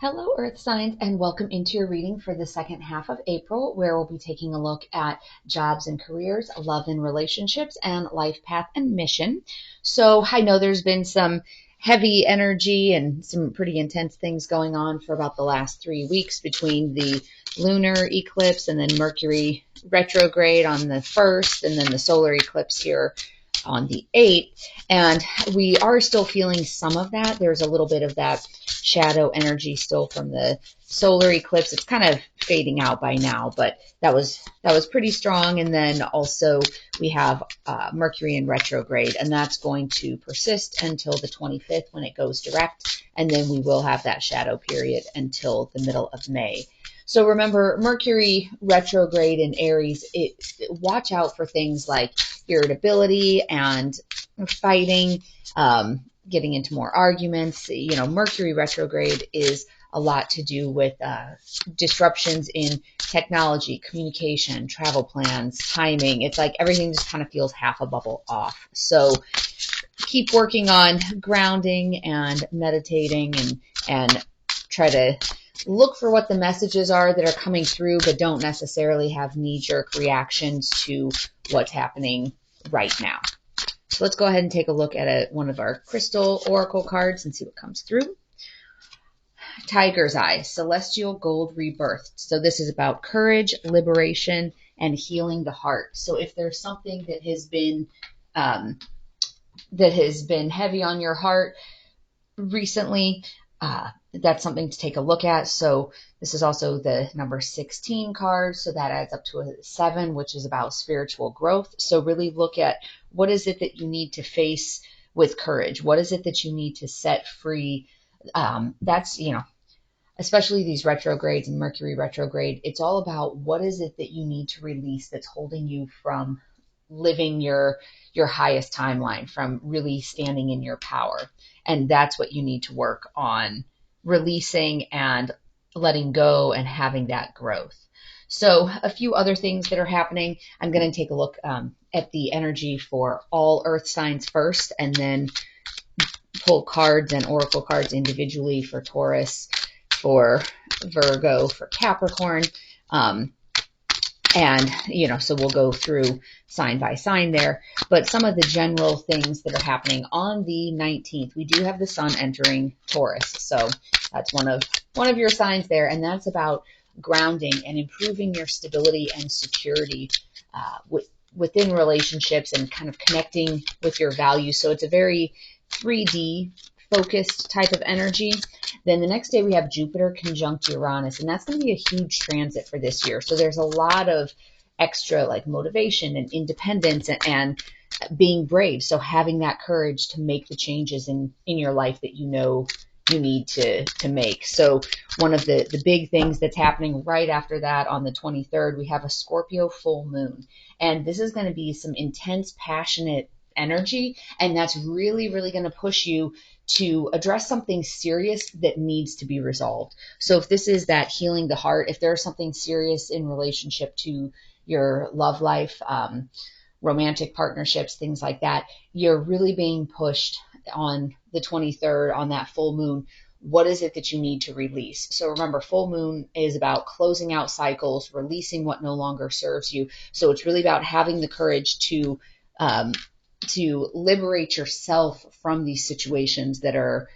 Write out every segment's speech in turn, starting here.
Hello, Earth signs, and welcome into your reading for the second half of April, where we'll be taking a look at jobs and careers, love and relationships, and life path and mission. So I know there's been some heavy energy and some pretty intense things going on for about the last 3 weeks between the lunar eclipse and then Mercury retrograde on the 1st, and then the solar eclipse here on the 8th. And we are still feeling some of that. There's a little bit of that shadow energy still from the solar eclipse. It's kind of fading out by now, but that was pretty strong. And then also we have Mercury in retrograde, and that's going to persist until the 25th when it goes direct, and then we will have that shadow period until the middle of May. So remember, Mercury retrograde in Aries, watch out for things like irritability and fighting, getting into more arguments. You know, Mercury retrograde is a lot to do with disruptions in technology, communication, travel plans, timing. It's like everything just kind of feels half a bubble off. So keep working on grounding and meditating and try to look for what the messages are that are coming through, but don't necessarily have knee-jerk reactions to what's happening right now. So let's go ahead and take a look at one of our crystal oracle cards and see what comes through. Tiger's Eye, Celestial Gold Rebirth. So this is about courage, liberation, and healing the heart. So if there's something that has been heavy on your heart recently, that's something to take a look at. So this is also the number 16 card. So that adds up to a 7, which is about spiritual growth. So really look at what is it that you need to face with courage? What is it that you need to set free? That's, especially these retrogrades and Mercury retrograde, it's all about what is it that you need to release that's holding you from living your highest timeline, from really standing in your power. And that's what you need to work on releasing and letting go and having that growth. So a few other things that are happening. I'm going to take a look at the energy for all earth signs first, and then pull cards and oracle cards individually for Taurus, for Virgo, for Capricorn. So we'll go through sign by sign there. But some of the general things that are happening on the 19th, we do have the sun entering Taurus. So that's one of your signs there. And that's about grounding and improving your stability and security within relationships and kind of connecting with your values. So it's a very 3D focused type of energy. Then the next day we have Jupiter conjunct Uranus, and that's going to be a huge transit for this year. So there's a lot of extra like motivation and independence and being brave. So having that courage to make the changes in your life that you know you need to make. So one of the big things that's happening right after that on the 23rd, we have a Scorpio full moon. And this is going to be some intense, passionate energy, and that's really, really going to push you to address something serious that needs to be resolved. So if this is that healing the heart, if there's something serious in relationship to your love life, romantic partnerships, things like that, you're really being pushed on the 23rd on that full moon. What is it that you need to release? So remember, full moon is about closing out cycles, releasing what no longer serves you. So it's really about having the courage to liberate yourself from these situations that are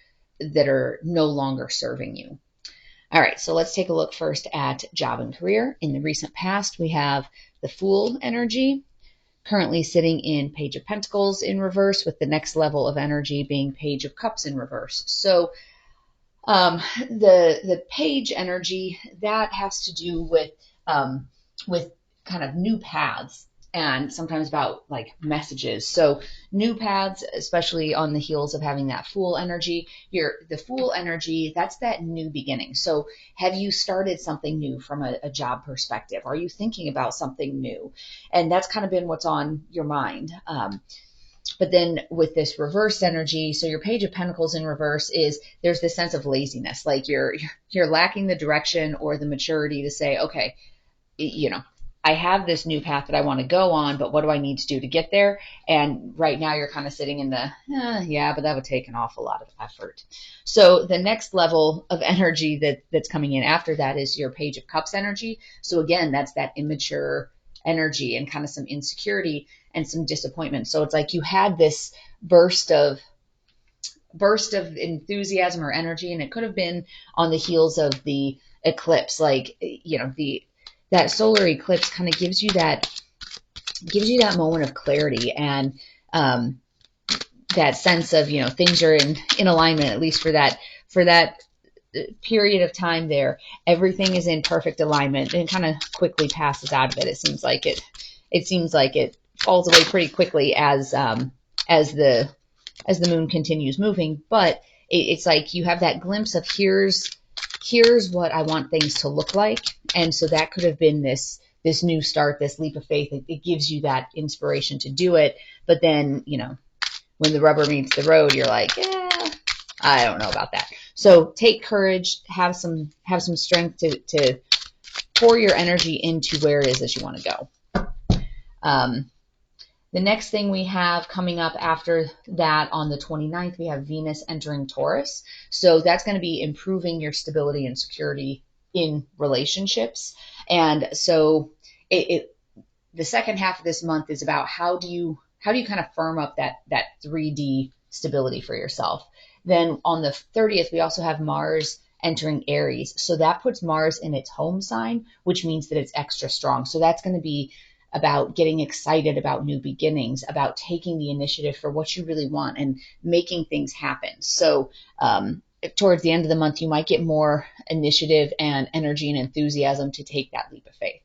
no longer serving you. All right, so let's take a look first at job and career. In the recent past, we have the Fool energy, currently sitting in Page of Pentacles in reverse, with the next level of energy being Page of Cups in reverse. So the Page energy, that has to do with kind of new paths, and sometimes about like messages. So new paths, especially on the heels of having that Fool energy. The Fool energy, that's that new beginning. So have you started something new from a job perspective? Are you thinking about something new? And that's kind of been what's on your mind. But then with this reverse energy, so your Page of Pentacles in reverse is there's this sense of laziness, like you're lacking the direction or the maturity to say, okay, I have this new path that I want to go on, but what do I need to do to get there? And right now you're kind of sitting in the, yeah, but that would take an awful lot of effort. So the next level of energy that's coming in after that is your Page of Cups energy. So again, that's that immature energy and kind of some insecurity and some disappointment. So it's like you had this burst of enthusiasm or energy, and it could have been on the heels of the eclipse. Like, that solar eclipse kind of gives you that moment of clarity and that sense of, things are in alignment, at least for that period of time there. Everything is in perfect alignment, and kind of quickly passes out of it. It seems like it falls away pretty quickly as the moon continues moving. But it's like you have that glimpse of here's what I want things to look like. And so that could have been this new start, this leap of faith. It gives you that inspiration to do it. But then, when the rubber meets the road, you're like, yeah, I don't know about that. So take courage, have some strength to pour your energy into where it is that you want to go. The next thing we have coming up after that on the 29th, we have Venus entering Taurus. So that's going to be improving your stability and security in relationships. And so the second half of this month is about how do you kind of firm up that 3D stability for yourself. Then on the 30th, we also have Mars entering Aries. So that puts Mars in its home sign, which means that it's extra strong. So that's going to be about getting excited about new beginnings, about taking the initiative for what you really want and making things happen. So towards the end of the month, you might get more initiative and energy and enthusiasm to take that leap of faith.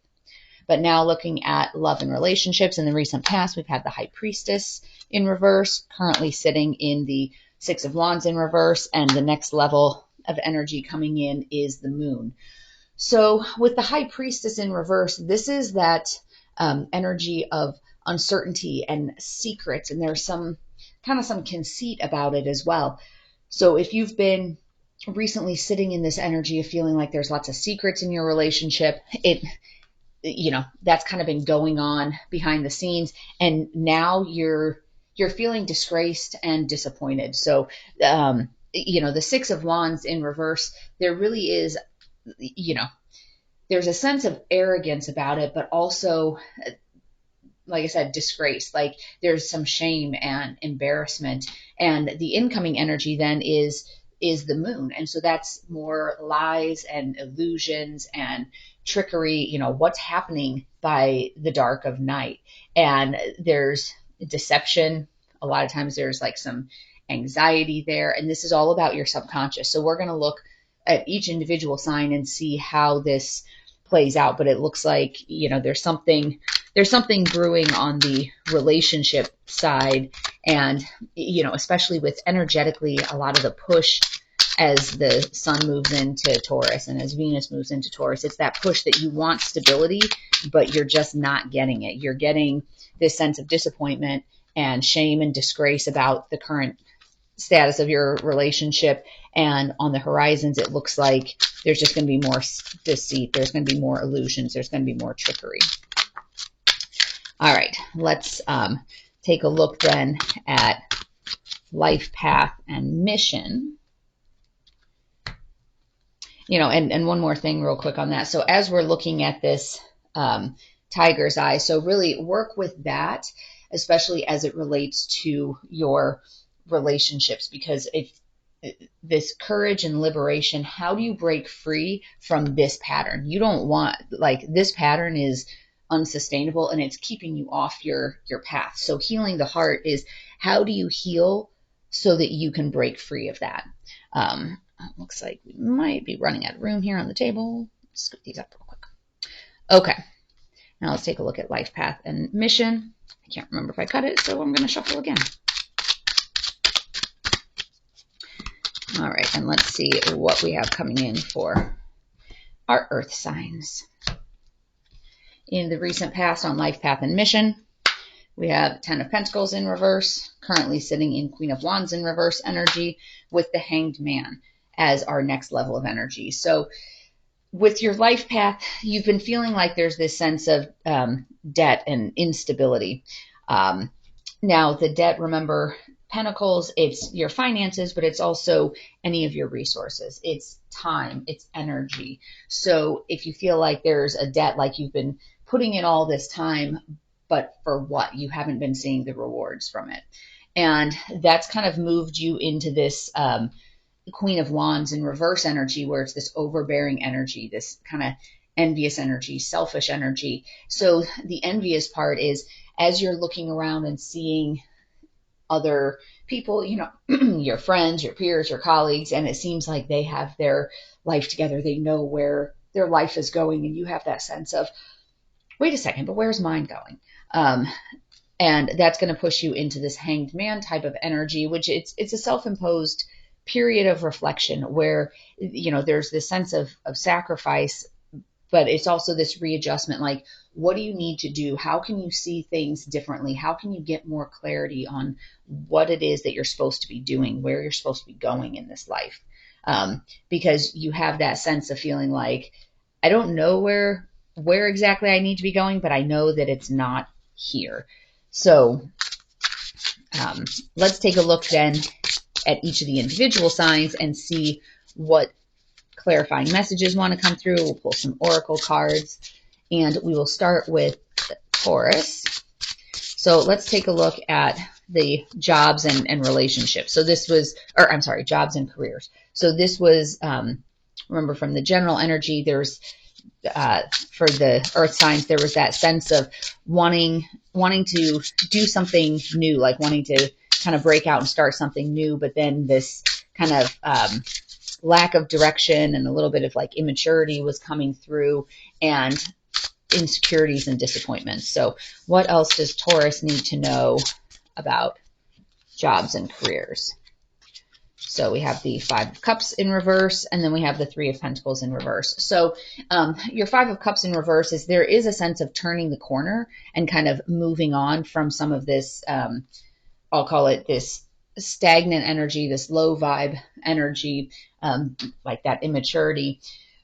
But now looking at love and relationships, in the recent past, we've had the High Priestess in reverse, currently sitting in the Six of Wands in reverse, and the next level of energy coming in is the Moon. So with the High Priestess in reverse, this is that energy of uncertainty and secrets, and there's some conceit about it as well. So if you've been recently sitting in this energy of feeling like there's lots of secrets in your relationship, that's kind of been going on behind the scenes, and now you're feeling disgraced and disappointed. So the Six of Wands in reverse, there really is, there's a sense of arrogance about it, but also, like I said, disgrace. Like there's some shame and embarrassment. And the incoming energy then is the Moon. And so that's more lies and illusions and trickery, what's happening by the dark of night. And there's deception. A lot of times there's like some anxiety there. And this is all about your subconscious. So we're going to look at each individual sign and see how this plays out. But it looks like, there's something brewing on the relationship side. And, especially with energetically, a lot of the push as the sun moves into Taurus and as Venus moves into Taurus, it's that push that you want stability, but you're just not getting it. You're getting this sense of disappointment and shame and disgrace about the current status of your relationship. And on the horizons, it looks like there's just going to be more deceit. There's going to be more illusions. There's going to be more trickery. All right, let's take a look then at life path and mission. And one more thing real quick on that. So as we're looking at this tiger's eye, so really work with that, especially as it relates to your relationships, because this courage and liberation, how do you break free from this pattern? You don't want, this pattern is unsustainable and it's keeping you off your path. So healing the heart is, how do you heal so that you can break free of that? Looks like we might be running out of room here on the table. Let's scoop these up real quick. Okay, now let's take a look at life path and mission. I can't remember if I cut it, so I'm going to shuffle again. All right, and let's see what we have coming in for our earth signs. In the recent past on life path and mission, we have Ten of Pentacles in reverse, currently sitting in Queen of Wands in reverse energy, with the Hanged Man as our next level of energy. So with your life path, you've been feeling like there's this sense of debt and instability. Now, the debt, remember, Pentacles, it's your finances, but it's also any of your resources. It's time, it's energy. So if you feel like there's a debt, like you've been putting in all this time, but for what? You haven't been seeing the rewards from it. And that's kind of moved you into this Queen of Wands in reverse energy, where it's this overbearing energy, this kind of envious energy, selfish energy. So the envious part is, as you're looking around and seeing other people, your friends, your peers, your colleagues, and it seems like they have their life together, they know where their life is going, and you have that sense of, wait a second, but where's mine going? And that's going to push you into this hanged man type of energy, which it's a self-imposed period of reflection where, there's this sense of sacrifice, but it's also this readjustment. Like, what do you need to do? How can you see things differently? How can you get more clarity on what it is that you're supposed to be doing, where you're supposed to be going in this life? Because you have that sense of feeling like, I don't know where exactly I need to be going, but I know that it's not here. So let's take a look then at each of the individual signs and see what clarifying messages want to come through. We'll pull some oracle cards, and we will start with Taurus. So let's take a look at the jobs and relationships. So this was, jobs and careers. So this was, remember, from the general energy, there's for the earth signs, there was that sense of wanting to do something new, like wanting to kind of break out and start something new, but then this kind of lack of direction and a little bit of like immaturity was coming through, and insecurities and disappointments. So what else does Taurus need to know about jobs and careers? So we have the Five of Cups in reverse, and then we have the Three of Pentacles in reverse. So your Five of Cups in reverse is, there is a sense of turning the corner and kind of moving on from some of this, I'll call it this stagnant energy, this low vibe energy, like that immaturity.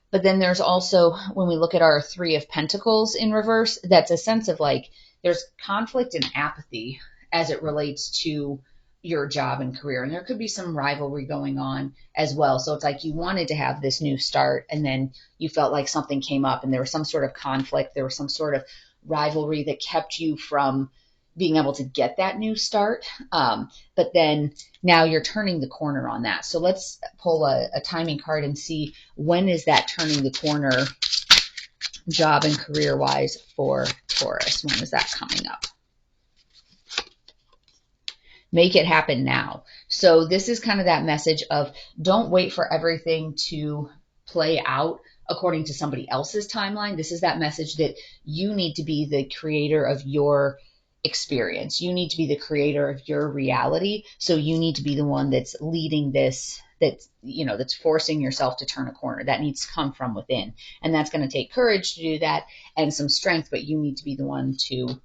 But then there's also, when we look at our Three of Pentacles in reverse, that's a sense of like, there's conflict and apathy as it relates to your job and career. And there could be some rivalry going on as well. So it's like you wanted to have this new start, and then you felt like something came up and there was some sort of conflict. There was some sort of rivalry that kept you from being able to get that new start. But then now you're turning the corner on that. So let's pull a timing card and see, when is that turning the corner job and career wise for Taurus? When is that coming up? Make it happen now. So this is kind of that message of, don't wait for everything to play out according to somebody else's timeline. This is that message that you need to be the creator of your experience. You need to be the creator of your reality. So you need to be the one that's leading this, that's forcing yourself to turn a corner. That needs to come from within. And that's going to take courage to do that, and some strength, but you need to be the one to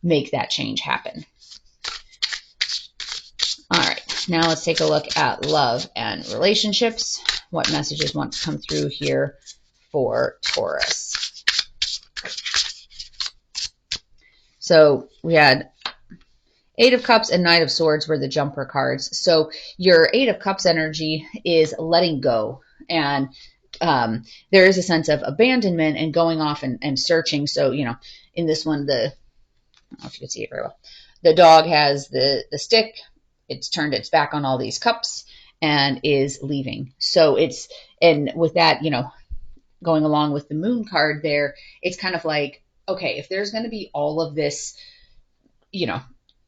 make that change happen. All right, now let's take a look at love and relationships. What messages want to come through here for Taurus? So we had Eight of Cups and Knight of Swords were the jumper cards. So your Eight of Cups energy is letting go. And there is a sense of abandonment and going off and searching. So, in this one, I don't know if you can see it very well. The dog has the stick. It's turned its back on all these cups and is leaving. So and with that, going along with the moon card there, it's kind of like, okay, if there's going to be all of this,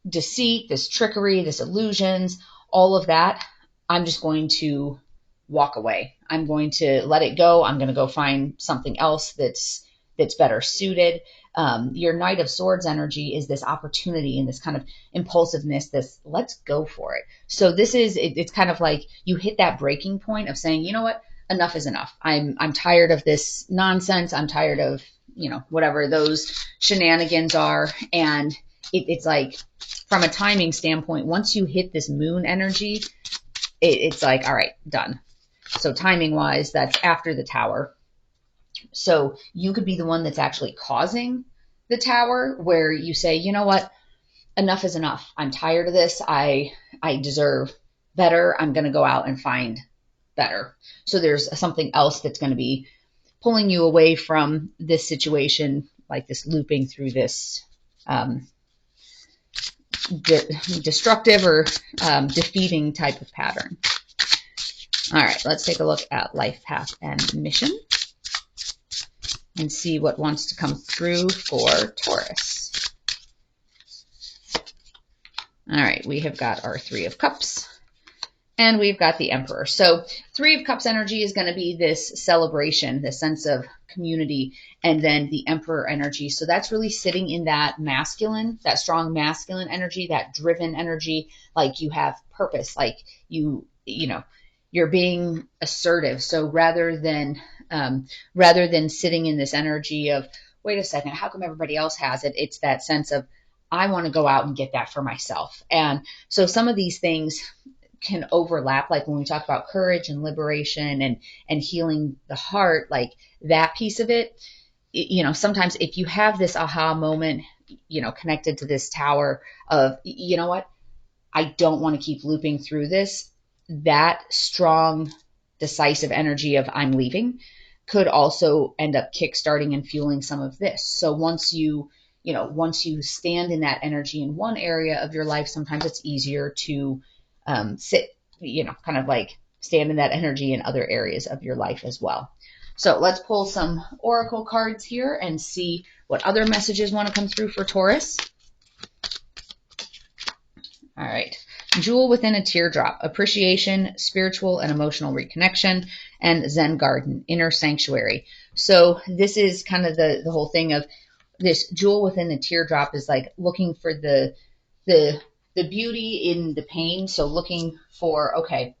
deceit, this trickery, this illusions, all of that, I'm just going to walk away. I'm going to let it go. I'm going to go find something else that's better suited. Your Knight of Swords energy is this opportunity and this kind of impulsiveness, this let's go for it. So it's kind of like you hit that breaking point of saying, you know what, enough is enough. I'm tired of this nonsense. I'm tired of, whatever those shenanigans are. And it's like, from a timing standpoint, once you hit this moon energy, it's like, all right, done. So timing wise, that's after the Tower. So you could be the one that's actually causing the tower, where you say, you know what, enough is enough. I'm tired of this. I deserve better. I'm going to go out and find better. So there's something else that's going to be pulling you away from this situation, like this looping through this destructive or defeating type of pattern. All right, let's take a look at life path and mission and see what wants to come through for Taurus. All right, we have got our Three of Cups and we've got the Emperor. So Three of Cups energy is going to be this celebration, this sense of community, and then the Emperor energy. So that's really sitting in that masculine, that strong masculine energy, that driven energy, like you have purpose, like you know, you're being assertive. So rather than sitting in this energy of, wait a second, how come everybody else has it? It's that sense of, I want to go out and get that for myself. And so some of these things can overlap, like when we talk about courage and liberation and healing the heart, like that piece of it, you know, sometimes if you have this aha moment, you know, connected to this tower of, you know what, I don't want to keep looping through this, that strong, decisive energy of I'm leaving could also end up kickstarting and fueling some of this. So once you stand in that energy in one area of your life, sometimes it's easier to sit, you know, kind of like stand in that energy in other areas of your life as well. So let's pull some oracle cards here and see what other messages want to come through for Taurus. All right. Jewel within a teardrop, appreciation, spiritual and emotional reconnection, and Zen garden, inner sanctuary. So this is kind of the whole thing of this jewel within the teardrop is like looking for the beauty in the pain. So looking for, okay,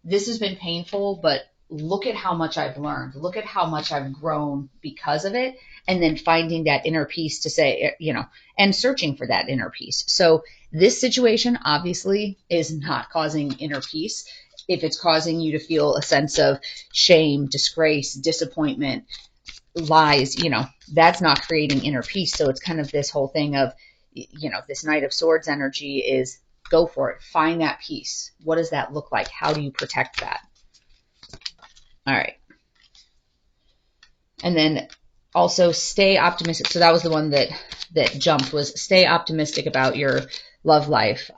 this has been painful, but look at how much I've learned. Look at how much I've grown because of it. And then finding that inner peace to say, you know, and searching for that inner peace. So this situation obviously is not causing inner peace. If it's causing you to feel a sense of shame, disgrace, disappointment, lies, you know, that's not creating inner peace. So it's kind of this whole thing of, you know, this Knight of Swords energy is go for it. Find that peace. What does that look like? How do you protect that? All right. And then also stay optimistic. So that was the one that jumped, was stay optimistic about your love life.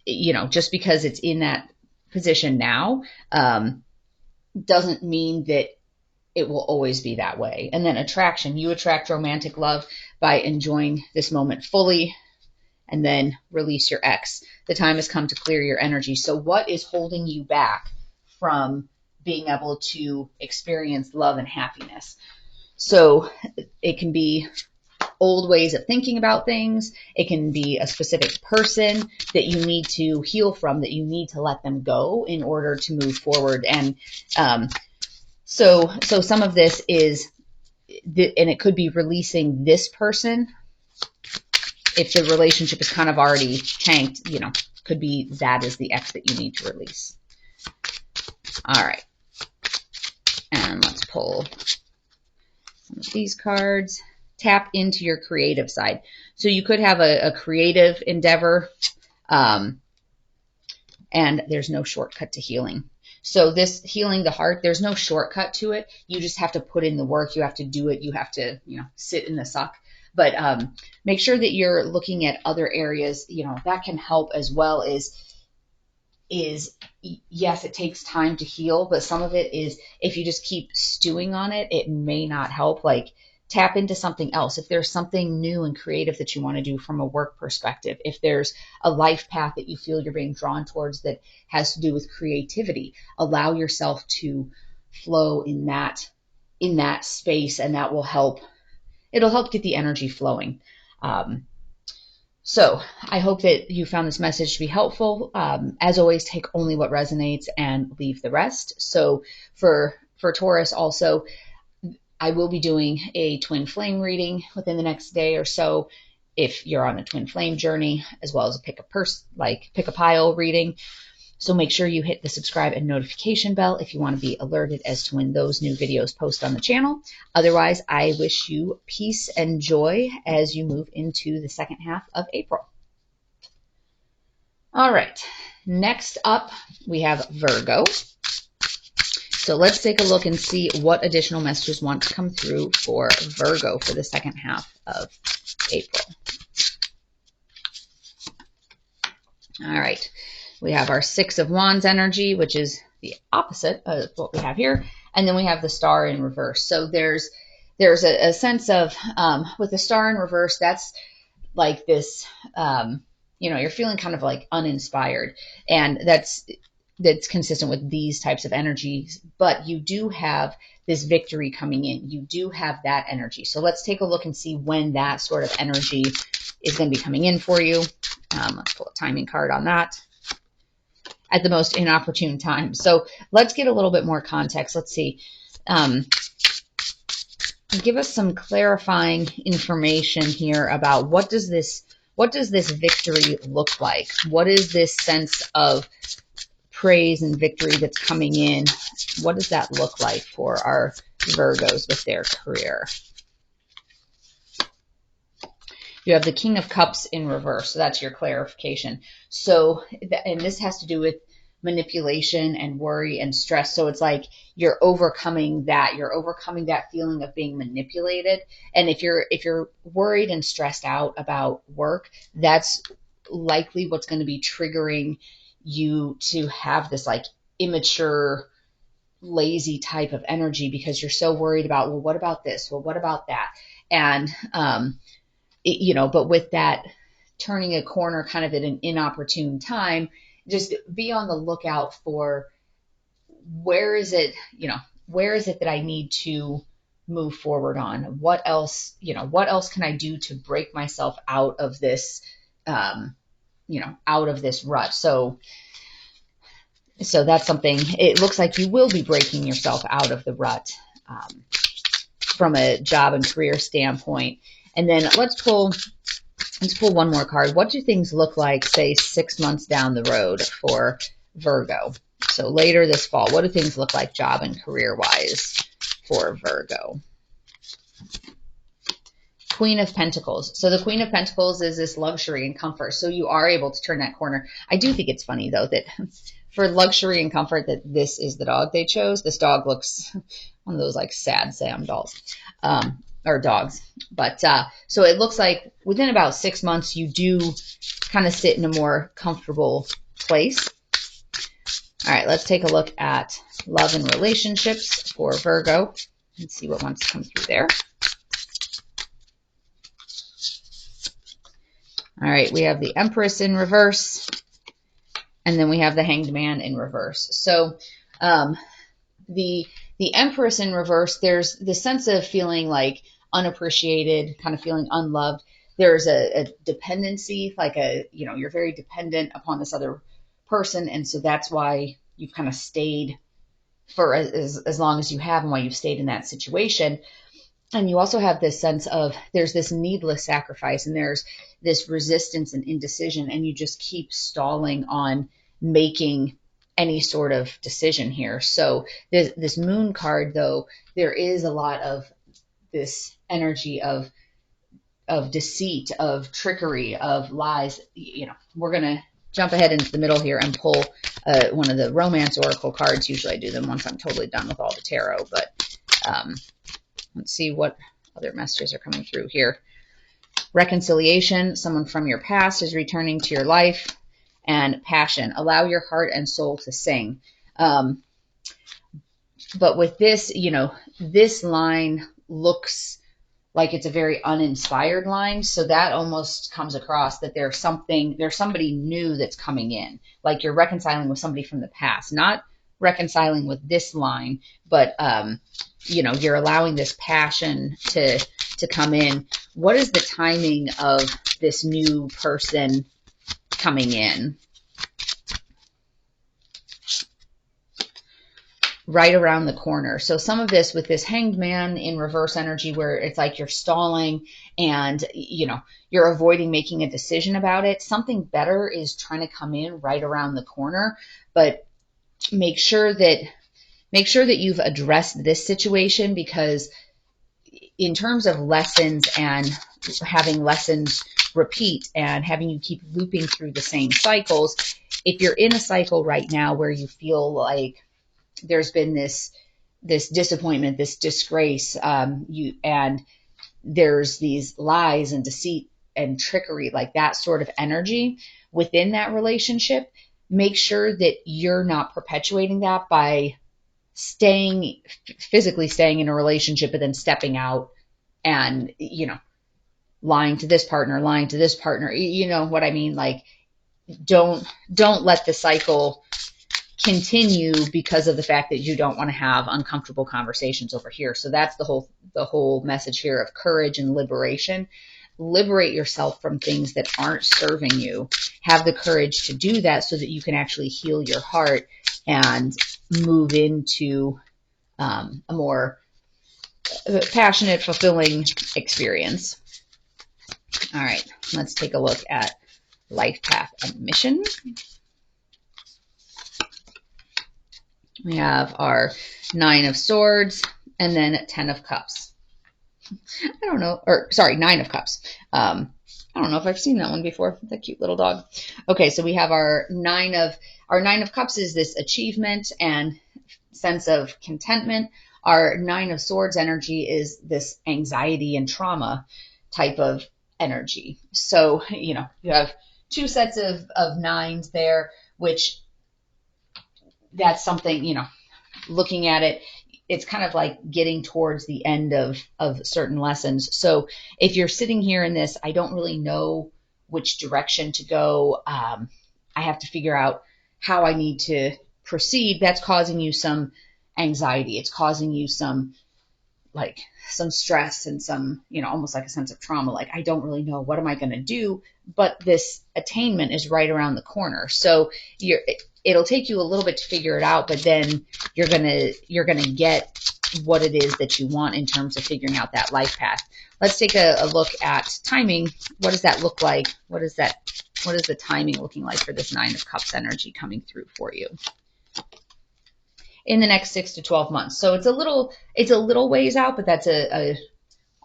You know, just because it's in that position now doesn't mean that it will always be that way. And then attraction, you attract romantic love by enjoying this moment fully, and then release your ex. The time has come to clear your energy. So what is holding you back from being able to experience love and happiness? So it can be old ways of thinking about things. It can be a specific person that you need to heal from, that you need to let them go in order to move forward. And so some of this is, and it could be releasing this person. If the relationship is kind of already tanked, you know, could be that is the ex that you need to release. All right. And let's pull some of these cards. Tap into your creative side. So you could have a creative endeavor, and there's no shortcut to healing. So this healing the heart, there's no shortcut to it. You just have to put in the work. You have to do it. You have to, you know, sit in the suck. But make sure that you're looking at other areas, you know, that can help as well. Is yes, it takes time to heal, but some of it is, if you just keep stewing on it, it may not help. Like, tap into something else. If there's something new and creative that you want to do from a work perspective, if there's a life path that you feel you're being drawn towards that has to do with creativity, allow yourself to flow in that space, and that will help. It'll help get the energy flowing. So I hope that you found this message to be helpful. As always, take only what resonates and leave the rest. So for Taurus also, I will be doing a twin flame reading within the next day or so, if you're on a twin flame journey, as well as a pick a pile reading. So make sure you hit the subscribe and notification bell if you want to be alerted as to when those new videos post on the channel. Otherwise, I wish you peace and joy as you move into the second half of April. All right, next up we have Virgo. So let's take a look and see what additional messages want to come through for Virgo for the second half of April. All right, we have our Six of Wands energy, which is the opposite of what we have here. And then we have the Star in reverse. So there's a sense of, with the Star in reverse, that's like this, you're feeling kind of like uninspired. And that's consistent with these types of energies. But you do have this victory coming in. You do have that energy. So let's take a look and see when that sort of energy is going to be coming in for you. Let's pull a timing card on that. At the most inopportune time. So let's get a little bit more context. Let's see. Give us some clarifying information here about what does this victory look like? What is this sense of praise and victory that's coming in? What does that look like for our Virgos with their career? You have the King of Cups in reverse. So that's your clarification. So, and this has to do with manipulation and worry and stress. So it's like you're overcoming that. You're overcoming that feeling of being manipulated. And if you're worried and stressed out about work, that's likely what's going to be triggering you to have this like immature, lazy type of energy, because you're so worried about, well, what about this? Well, what about that? And, but with that turning a corner kind of at an inopportune time, just be on the lookout for where is it that I need to move forward on? What else can I do to break myself out of this, out of this rut? So that's something, it looks like you will be breaking yourself out of the rut from a job and career standpoint. And then let's pull one more card. What do things look like, say, 6 months down the road for Virgo? So later this fall, what do things look like job and career-wise for Virgo? Queen of Pentacles. So the Queen of Pentacles is this luxury and comfort. So you are able to turn that corner. I do think it's funny, though, that for luxury and comfort, that this is the dog they chose. This dog looks one of those like sad Sam dolls. Or dogs. But so it looks like within about 6 months, you do kind of sit in a more comfortable place. All right, let's take a look at love and relationships for Virgo and see what wants to come through there. All right, we have the Empress in reverse, and then we have the Hanged Man in reverse. So the Empress in reverse, there's the sense of feeling like unappreciated, kind of feeling unloved. There's a dependency, like you're very dependent upon this other person. And so that's why you've kind of stayed for as long as you have, and why you've stayed in that situation. And you also have this sense of there's this needless sacrifice, and there's this resistance and indecision, and you just keep stalling on making any sort of decision here. So this Moon card, though, there is a lot of this energy of deceit, of trickery, of lies. We're going to jump ahead into the middle here and pull one of the romance oracle cards. Usually I do them once I'm totally done with all the tarot, but let's see what other messages are coming through here. Reconciliation, someone from your past is returning to your life. And passion, allow your heart and soul to sing. But with this, this line looks like it's a very uninspired line. So that almost comes across that there's somebody new that's coming in. Like you're reconciling with somebody from the past, not reconciling with this line, but, you're allowing this passion to come in. What is the timing of this new person coming in? right around the corner. So some of this with this Hanged Man in reverse energy, where it's like you're stalling and, you're avoiding making a decision about it. Something better is trying to come in right around the corner, but make sure that you've addressed this situation, because in terms of lessons and having lessons repeat and having you keep looping through the same cycles, if you're in a cycle right now where you feel like there's been this disappointment, this disgrace, and there's these lies and deceit and trickery, like that sort of energy within that relationship, make sure that you're not perpetuating that by physically staying in a relationship, but then stepping out and, lying to this partner, you know what I mean? Like, don't let the cycle continue because of the fact that you don't want to have uncomfortable conversations over here. So that's the whole message here of courage and liberation. Liberate yourself from things that aren't serving you. Have the courage to do that so that you can actually heal your heart and move into a more passionate, fulfilling experience. All right, let's take a look at life path and mission. We have our 9 of Swords and then 10 of Cups. I don't know, or sorry, 9 of Cups. I don't know if I've seen that one before. That cute little dog. Okay, so we have our 9 of Cups is this achievement and sense of contentment. Our 9 of Swords energy is this anxiety and trauma type of energy. So, you have 2 sets of 9s there, which that's something, looking at it, it's kind of like getting towards the end of certain lessons. So if you're sitting here in this, I don't really know which direction to go. I have to figure out how I need to proceed. That's causing you some anxiety. It's causing you some stress and some, almost like a sense of trauma. Like, I don't really know, what am I going to do? But this attainment is right around the corner. So it'll take you a little bit to figure it out, but then you're going to get what it is that you want in terms of figuring out that life path. Let's take a look at timing. What does that look like? What is the timing looking like for this 9 of Cups energy coming through for you in the next 6 to 12 months? So it's a little ways out, but that's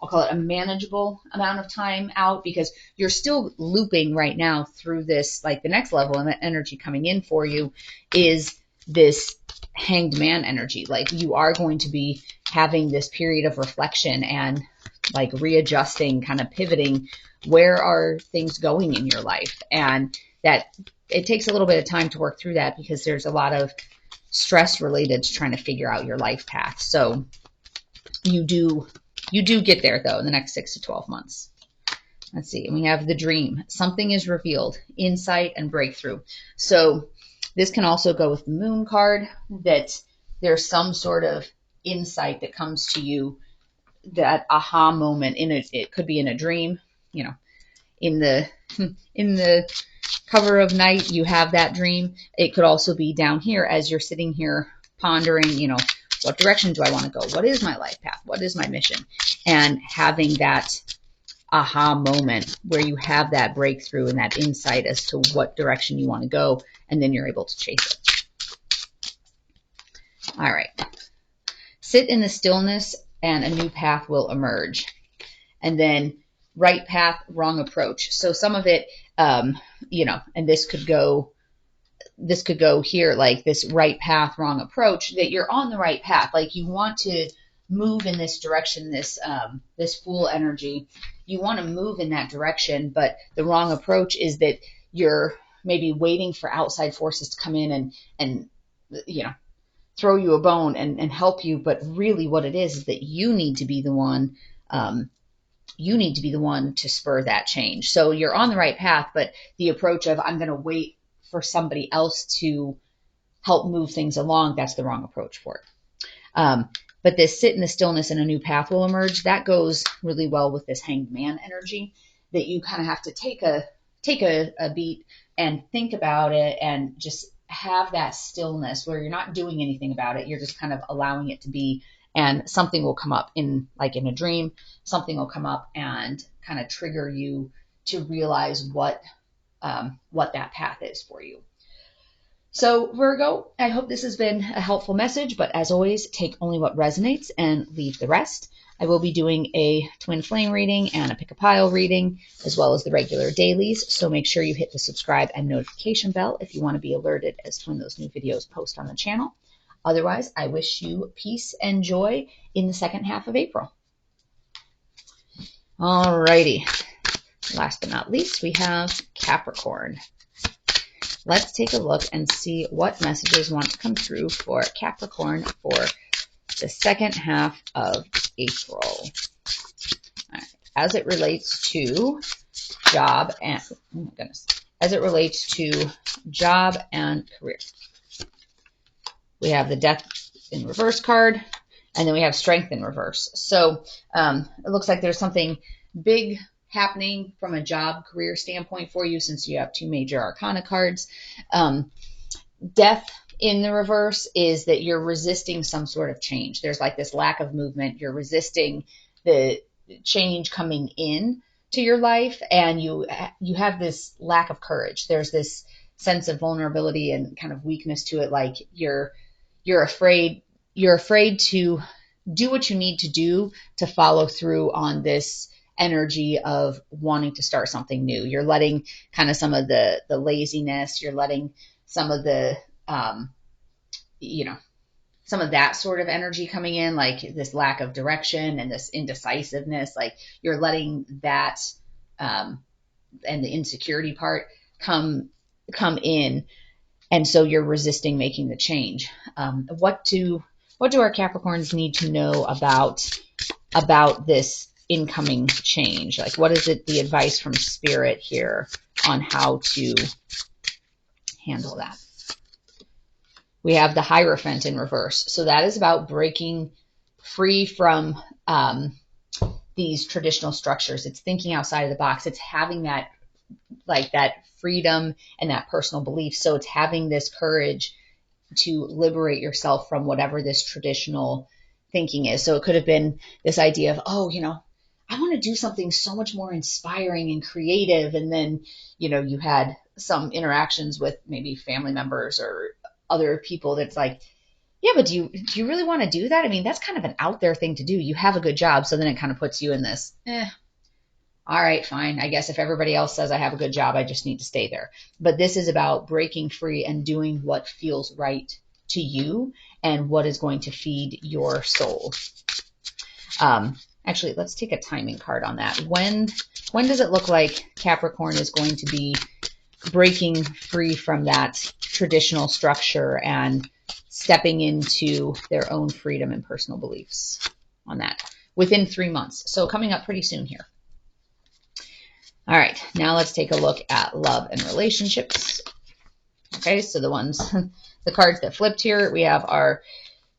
I'll call it a manageable amount of time out, because you're still looping right now through this. Like, the next level of energy coming in for you is this Hanged Man energy. Like, you are going to be having this period of reflection and like readjusting, kind of pivoting. Where are things going in your life? And that it takes a little bit of time to work through that, because there's a lot of stress related to trying to figure out your life path. So you do get there, though, in the next 6 to 12 months. Let's see. And we have the Dream. Something is revealed. Insight and breakthrough. So this can also go with the Moon card, that there's some sort of insight that comes to you, that aha moment it could be in a dream, in the cover of night, you have that dream. It could also be down here as you're sitting here pondering, what direction do I want to go? What is my life path? What is my mission? And having that aha moment where you have that breakthrough and that insight as to what direction you want to go, and then you're able to chase it. All right. Sit in the stillness and a new path will emerge. And then right path, wrong approach. So some of it, and this could go here, like this right path, wrong approach, that you're on the right path. Like, you want to move in this direction, this Fool energy, you want to move in that direction, but the wrong approach is that you're maybe waiting for outside forces to come in and throw you a bone and help you. But really what it is that you need to be the one, to spur that change. So you're on the right path, but the approach of, I'm going to wait for somebody else to help move things along, that's the wrong approach for it. But this sit in the stillness and a new path will emerge, that goes really well with this Hanged Man energy, that you kind of have to take a beat and think about it, and just have that stillness where you're not doing anything about it. You're just kind of allowing it to be, and something will come up in a dream. Something will come up and kind of trigger you to realize what that path is for you. So Virgo, I hope this has been a helpful message, but as always, take only what resonates and leave the rest. I will be doing a twin flame reading and a pick a pile reading, as well as the regular dailies. So make sure you hit the subscribe and notification bell if you want to be alerted as to when those new videos post on the channel. Otherwise, I wish you peace and joy in the second half of April. Alrighty. Last but not least, we have Capricorn. Let's take a look and see what messages want to come through for Capricorn for the second half of April. All right. As it relates to job and, oh my goodness, as it relates to job and career. We have the Death in reverse card, and then we have Strength in reverse. So it looks like there's something big happening from a job career standpoint for you, since you have two major arcana cards. Death in the reverse is that you're resisting some sort of change. There's like this lack of movement. You're resisting the change coming in to your life, and you have this lack of courage. There's this sense of vulnerability and kind of weakness to it. Like you're afraid to do what you need to do to follow through on this energy of wanting to start something new. You're letting kind of some of the laziness, you're letting some of the some of that sort of energy coming in, like this lack of direction and this indecisiveness, like you're letting that and the insecurity part come in, and so you're resisting making the change. What do our Capricorns need to know about this incoming change? Like, what is it, the advice from Spirit here on how to handle that? We have the Hierophant in reverse. So that is about breaking free from these traditional structures. It's thinking outside of the box. It's having that freedom and that personal belief. So it's having this courage to liberate yourself from whatever this traditional thinking is. So it could have been this idea of, I want to do something so much more inspiring and creative. And then, you had some interactions with maybe family members or other people that's like, yeah, but do you really want to do that? I mean, that's kind of an out there thing to do. You have a good job. So then it kind of puts you in this, all right, fine. I guess if everybody else says I have a good job, I just need to stay there. But this is about breaking free and doing what feels right to you and what is going to feed your soul. Actually, let's take a timing card on that. When does it look like Capricorn is going to be breaking free from that traditional structure and stepping into their own freedom and personal beliefs on that? Within 3 months. So coming up pretty soon here. All right, now let's take a look at love and relationships. Okay, so the cards that flipped here, we have our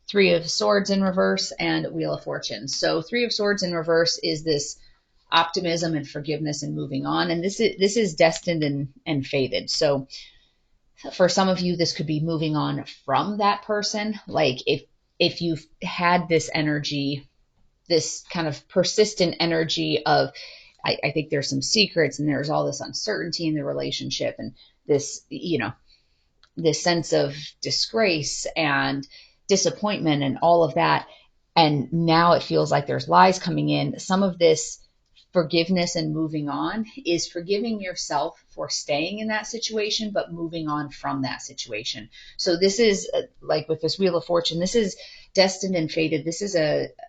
Three of Swords in reverse and Wheel of Fortune. So Three of Swords in reverse is this optimism and forgiveness and moving on. And this is destined and fated. So for some of you, this could be moving on from that person. Like if you've had this energy, this kind of persistent energy of, I think there's some secrets and there's all this uncertainty in the relationship and this, this sense of disgrace and disappointment and all of that. And now it feels like there's lies coming in. Some of this forgiveness and moving on is forgiving yourself for staying in that situation, but moving on from that situation. So this is like with this Wheel of Fortune, this is destined and fated. This is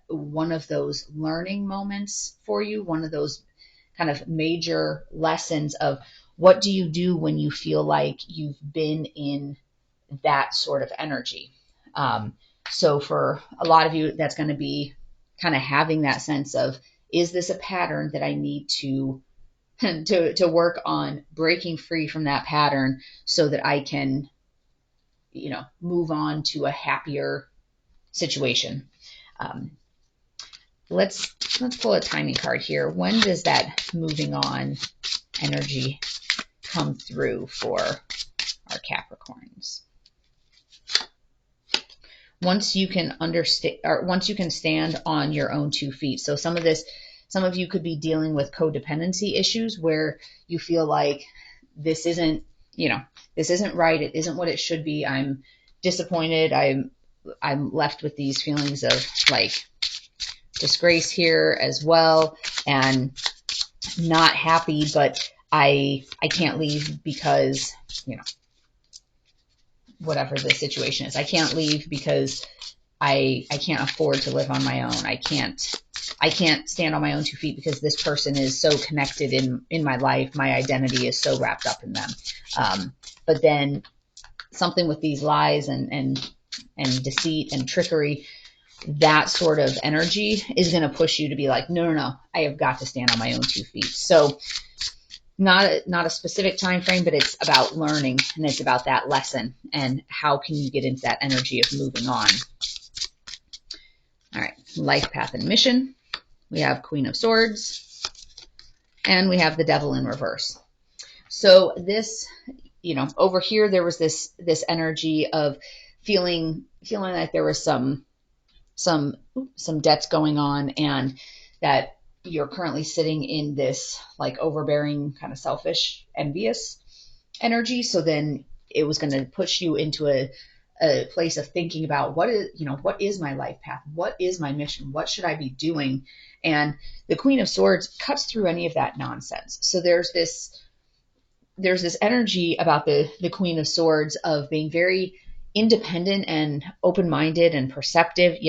one of those learning moments for you, one of those kind of major lessons of what do you do when you feel like you've been in that sort of energy. So for a lot of you, that's going to be kind of having that sense of, is this a pattern that I need to work on breaking free from that pattern so that I can, move on to a happier situation? Let's pull a timing card here. When does that moving on energy come through for our Capricorns? once you can understand, or once you can stand on your own 2 feet. So some of you could be dealing with codependency issues where you feel like this isn't, this isn't right. It isn't what it should be. I'm disappointed. I'm left with these feelings of like disgrace here as well, and not happy, but I can't leave because, whatever the situation is. I can't leave because I can't afford to live on my own. I can't stand on my own 2 feet because this person is so connected in my life. My identity is so wrapped up in them. But then something with these lies and deceit and trickery, that sort of energy is going to push you to be like, no, I have got to stand on my own 2 feet. So not a specific time frame, but it's about learning, and it's about that lesson and how can you get into that energy of moving on. All right, life path and mission. We have Queen of Swords, and we have the Devil in reverse. So this, over here there was this energy of feeling like there was some debts going on, and that you're currently sitting in this like overbearing, kind of selfish, envious energy. So then it was going to push you into a place of thinking about what is my life path? What is my mission? What should I be doing? And the Queen of Swords cuts through any of that nonsense. So there's this energy about the Queen of Swords of being very independent and open-minded and perceptive.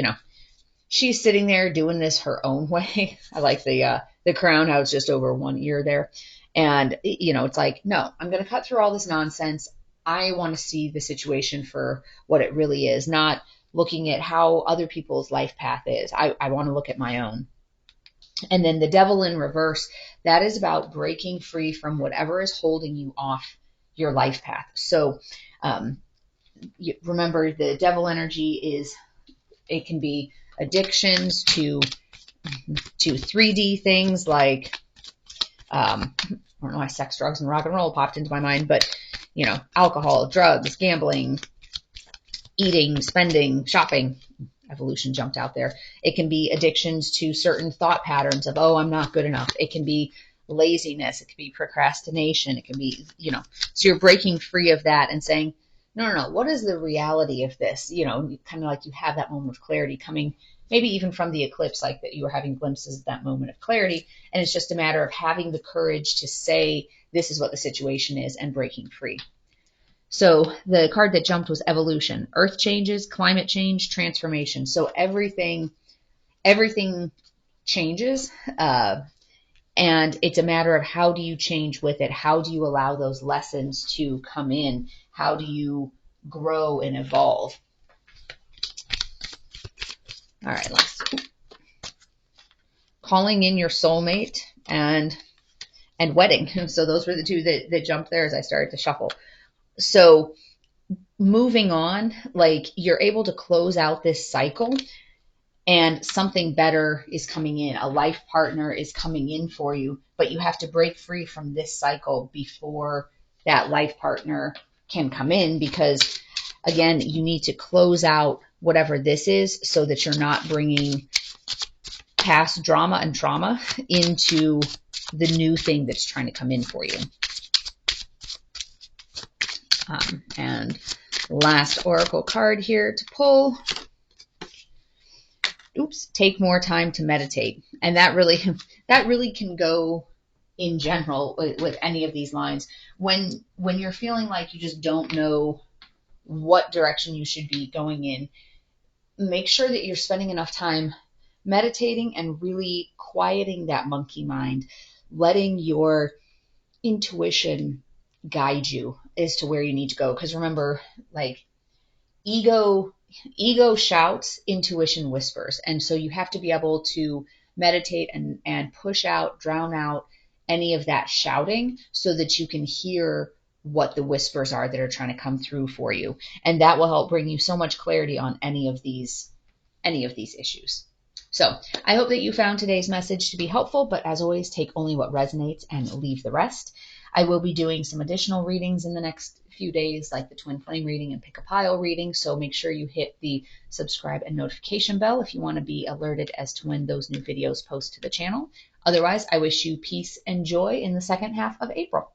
She's sitting there doing this her own way. I like the crown, how it's just over one ear there. And, it's like, no, I'm going to cut through all this nonsense. I want to see the situation for what it really is, not looking at how other people's life path is. I want to look at my own. And then the Devil in reverse, that is about breaking free from whatever is holding you off your life path. So remember, the devil energy it can be addictions to 3D things like, I don't know why sex, drugs, and rock and roll popped into my mind, but, alcohol, drugs, gambling, eating, spending, shopping. Evolution jumped out there. It can be addictions to certain thought patterns of, I'm not good enough. It can be laziness. It can be procrastination. It can be, so you're breaking free of that and saying, no, what is the reality of this? Kind of like you have that moment of clarity coming, maybe even from the eclipse, like that you were having glimpses of that moment of clarity. And it's just a matter of having the courage to say, this is what the situation is, and breaking free. So the card that jumped was evolution, earth changes, climate change, transformation. So everything changes, and it's a matter of how do you change with it? How do you allow those lessons to come in? How do you grow and evolve? All right, calling in your soulmate and wedding. So those were the two that jumped there as I started to shuffle. So moving on, like you're able to close out this cycle and something better is coming in. A life partner is coming in for you, but you have to break free from this cycle before that life partner can come in, because again, you need to close out whatever this is so that you're not bringing past drama and trauma into the new thing that's trying to come in for you. And last oracle card here to pull. Take more time to meditate. And that really can go in general with any of these lines. When you're feeling like you just don't know what direction you should be going in, make sure that you're spending enough time meditating and really quieting that monkey mind, letting your intuition guide you as to where you need to go. Because remember, like ego shouts, intuition whispers. And so you have to be able to meditate and push out, drown out any of that shouting so that you can hear what the whispers are that are trying to come through for you. And that will help bring you so much clarity on any of these issues. So I hope that you found today's message to be helpful, but as always, take only what resonates and leave the rest. I will be doing some additional readings in the next few days, like the twin flame reading and pick a pile reading. So make sure you hit the subscribe and notification bell if you want to be alerted as to when those new videos post to the channel. Otherwise, I wish you peace and joy in the second half of April.